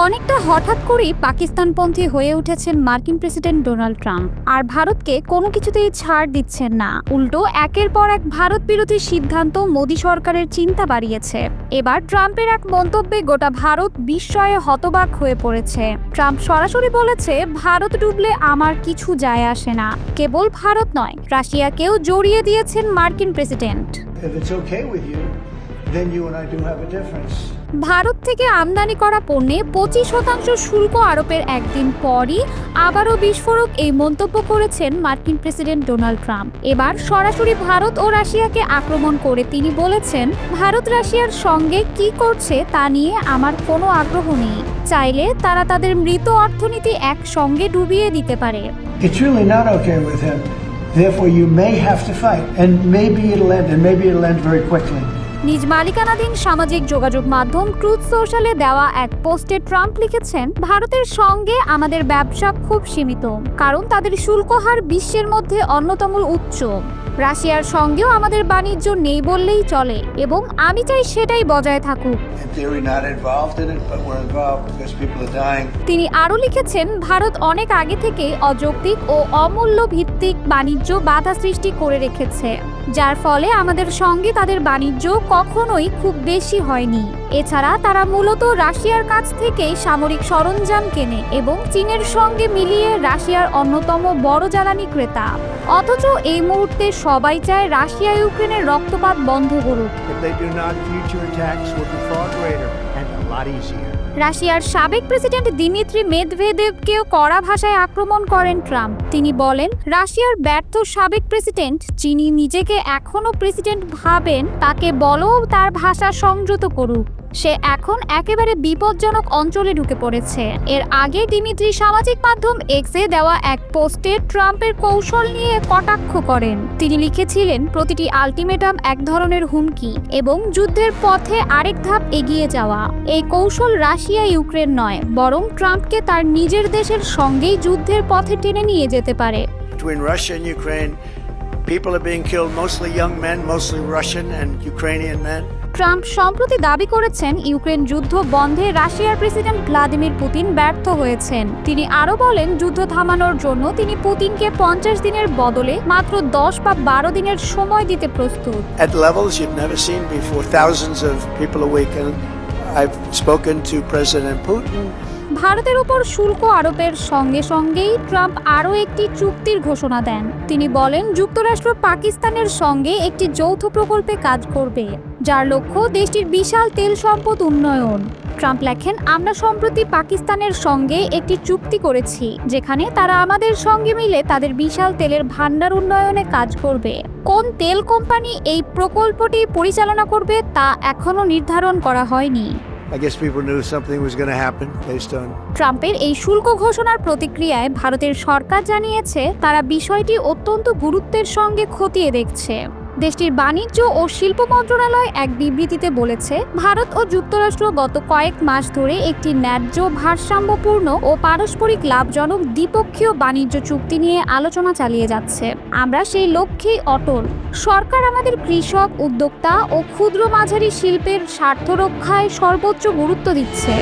অনেকটা হঠাৎ করেই পাকিস্তানপন্থী হয়ে উঠেছেন মার্কিন প্রেসিডেন্ট ডোনাল্ড ট্রাম্প। আর ভারতকে কোনো কিছুতেই ছাড় দিচ্ছেন না, উল্টো একের পর এক ভারত বিরোধী সিদ্ধান্ত মোদী সরকারের চিন্তা বাড়িয়েছে। এবার ট্রাম্পের এক মন্তব্যে গোটা ভারত বিস্ময়ে হতবাক হয়ে পড়েছে। ট্রাম্প সরাসরি বলেছে, ভারত ডুবলে আমার কিছু যায় আসে না। কেবল ভারত নয়, রাশিয়াকেও জড়িয়ে দিয়েছেন মার্কিন প্রেসিডেন্ট। ভারত থেকে আমদানি করা পণ্যে 25% শুল্ক আরোপের একদিন পরই আবারও বিস্ফোরক এই মন্তব্য করেছেন মার্কিন প্রেসিডেন্ট ডোনাল্ড ট্রাম্প। এবার সরাসরি ভারত ও রাশিয়াকে আক্রমণ করে তিনি বলেছেন, ভারত রাশিয়ার সঙ্গে কি করছে তা নিয়ে আমার কোনো আগ্রহ নেই। চাইলে তারা তাদের মৃত অর্থনীতি একসঙ্গে ডুবিয়ে দিতে পারে। It's really not okay with him. Therefore, you may have to fight, and maybe it'll end very quickly. নিজ মালিকানাধীন সামাজিক যোগাযোগ মাধ্যম ট্রুথ সোশ্যালে দেওয়া এক পোস্টে ট্রাম্প লিখেছেন, ভারতের সঙ্গে আমাদের ব্যবসা খুব সীমিত, কারণ তাদের শুল্ক হার বিশ্বের মধ্যে অন্যতম উচ্চ। রাশিয়ার সঙ্গেও আমাদের বাণিজ্য নেই বললেই চলে, এবং আমি চাই সেটাই বজায় থাকুক। তিনি আরও লিখেছেন, ভারত অনেক আগে থেকে অযৌক্তিক ও অমূল্য ভিত্তিক বাণিজ্য বাধা সৃষ্টি করে রেখেছে, যার ফলে আমাদের সঙ্গে তাদের বাণিজ্য কখনোই খুব বেশি হয়নি। এছাড়া তারা মূলত রাশিয়ার কাছ থেকে সামরিক সরঞ্জাম কেনে এবং চীনের সঙ্গে মিলিয়ে রাশিয়ার অন্যতম বড় জ্বালানি ক্রেতা। অথচ এই মুহূর্তে সবাই চায় রাশিয়া ইউক্রেনের রক্তপাত বন্ধ করুক। রাশিয়ার সাবেক প্রেসিডেন্ট দিমিত্রি মেদভেদেভকেও কড়া ভাষায় আক্রমণ করেন ট্রাম্প। তিনি বলেন, রাশিয়ার ব্যর্থ সাবেক প্রেসিডেন্ট, যিনি নিজেকে এখনো প্রেসিডেন্ট ভাবেন, তাকে বলো তার ভাষা সংযত করুক। সে এখন একেবারে বিপজ্জনক অঞ্চলে ঢুকে পড়েছে। এর আগে দিমিত্রি সামাজিক মাধ্যম এক্সে দেওয়া এক পোস্টে ট্রাম্পের কৌশল নিয়ে কটাক্ষ করেন। তিনি লিখেছিলেন, প্রতিটি আলটিমেটাম এক ধরনের হুমকি এবং যুদ্ধের পথে আরেক ধাপ এগিয়ে যাওয়া। এই কৌশল রাশিয়া ইউক্রেন নয়, বরং ট্রাম্পকে তার নিজের দেশের সঙ্গেই যুদ্ধের পথে টেনে নিয়ে যেতে পারে। Between Russia and Ukraine, people are being killed, mostly young men, mostly Russian and Ukrainian men. Trump সম্প্রতি দাবি করেছেন, ইউক্রেন যুদ্ধ বন্ধে রাশিয়ার প্রেসিডেন্ট ভ্লাদিমির পুতিন ব্যর্থ হয়েছেন। তিনি আরও বলেন, যুদ্ধ থামানোর জন্য তিনি পুতিনকে 50 দিনের বদলে মাত্র 10 বা 12 দিনের সময় দিতে প্রস্তুত। At levels you've never seen before, thousands of people awakened. I've spoken to President Putin. ভারতের উপর শুল্ক আরোপের সঙ্গে সঙ্গেই ট্রাম্প আরও একটি চুক্তির ঘোষণা দেন। তিনি বলেন, যুক্তরাষ্ট্র পাকিস্তানের সঙ্গে একটি যৌথ প্রকল্পে কাজ করবে, যার লক্ষ্য দেশটির বিশাল তেল সম্পদ উন্নয়ন। ট্রাম্প লেখেন, আমরা সম্প্রতি পাকিস্তানের সঙ্গে একটি চুক্তি করেছি, যেখানে তারা আমাদের সঙ্গে মিলে তাদের বিশাল তেলের ভান্ডার উন্নয়নে কাজ করবে। কোন তেল কোম্পানি এই প্রকল্পটি পরিচালনা করবে তা এখনো নির্ধারণ করা হয়নি। I guess people knew something was going to happen based on ট্রাম্পের এই শুল্ক ঘোষণার প্রতিক্রিয়ায় ভারতের সরকার জানিয়েছে, তারা বিষয়টি অত্যন্ত গুরুত্বের সঙ্গে খতিয়ে দেখছে। দেশটির বাণিজ্য ও শিল্প মন্ত্রণালয় এক বিবৃতিতে বলেছে, ভারত ও যুক্তরাষ্ট্র গত কয়েক মাস ধরে একটি ন্যায্য, ভারসাম্যপূর্ণ ও পারস্পরিক লাভজনক দ্বিপক্ষীয় বাণিজ্য চুক্তি নিয়ে আলোচনা চালিয়ে যাচ্ছে। আমরা সেই লক্ষ্যেই অটল। সরকার আমাদের কৃষক, উদ্যোক্তা ও ক্ষুদ্র মাঝারি শিল্পের স্বার্থ রক্ষায় সর্বোচ্চ গুরুত্ব দিচ্ছে।